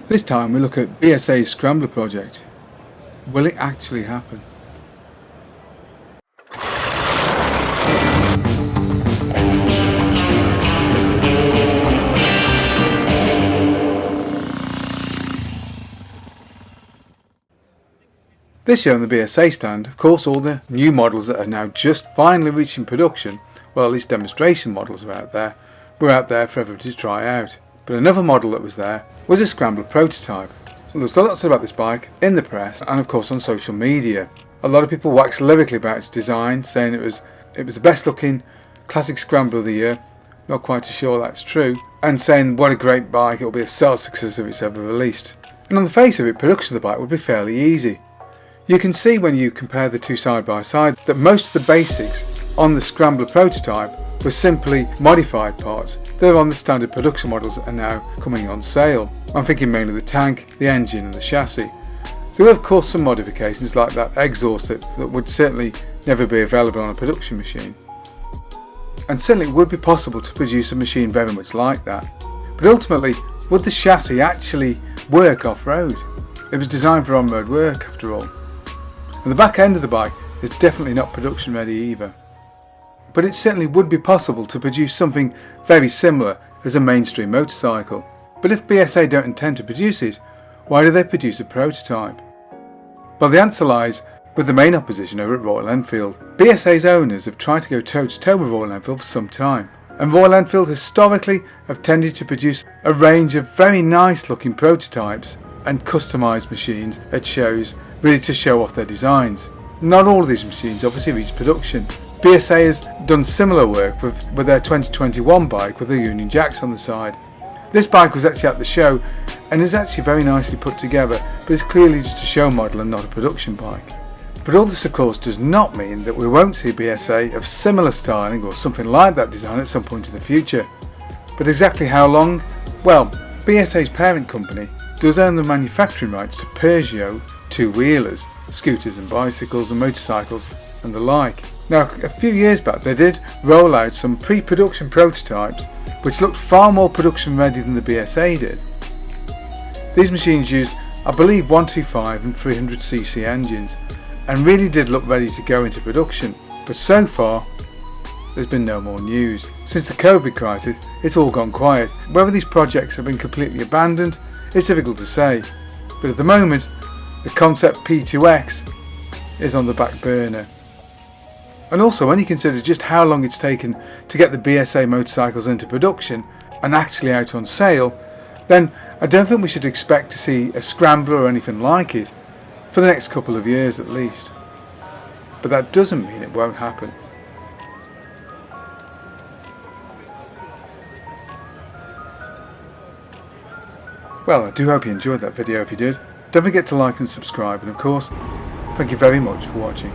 This time we look at BSA's Scrambler project. Will it actually happen? This year on the BSA stand, of course, all the new models that are now just finally reaching production, well, at least demonstration models are out there, were out there for everybody to try out. But another model that was there was a Scrambler prototype. Well, there's a lot said about this bike in the press and of course on social media. A lot of people waxed lyrically about its design, saying it was the best looking classic Scrambler of the year. Not quite too sure that's true, and saying what a great bike, it will be a sales success if it's ever released. And on the face of it, production of the bike would be fairly easy. You can see when you compare the two side by side that most of the basics on the Scrambler prototype were simply modified parts that are on the standard production models that are now coming on sale. I'm thinking mainly the tank, the engine and the chassis. There were of course some modifications like that exhaust that would certainly never be available on a production machine. And certainly it would be possible to produce a machine very much like that. But ultimately, would the chassis actually work off-road? It was designed for on-road work after all. And the back end of the bike is definitely not production ready either. But it certainly would be possible to produce something very similar as a mainstream motorcycle. But if BSA don't intend to produce it, why do they produce a prototype? Well, the answer lies with the main opposition over at Royal Enfield. BSA's owners have tried to go toe to toe with Royal Enfield for some time. And Royal Enfield historically have tended to produce a range of very nice looking prototypes and customised machines at shows, really to show off their designs. Not all of these machines obviously reach production. BSA has done similar work with their 2021 bike with the Union Jacks on the side. This bike was actually at the show and is actually very nicely put together, but it's clearly just a show model and not a production bike. But all this of course does not mean that we won't see BSA of similar styling or something like that design at some point in the future. But exactly how long? Well, BSA's parent company does own the manufacturing rights to Peugeot two-wheelers, scooters and bicycles and motorcycles and the like. Now, a few years back they did roll out some pre-production prototypes which looked far more production ready than the BSA did. These machines used, I believe, 125 and 300cc engines and really did look ready to go into production, but so far there's been no more news. Since the COVID crisis, it's all gone quiet. Whether these projects have been completely abandoned, it's difficult to say, but at the moment the Concept P2X is on the back burner. And also when you consider just how long it's taken to get the BSA motorcycles into production and actually out on sale, then I don't think we should expect to see a Scrambler or anything like it for the next couple of years at least. But that doesn't mean it won't happen. Well, I do hope you enjoyed that video. If you did, don't forget to like and subscribe, and of course, thank you very much for watching.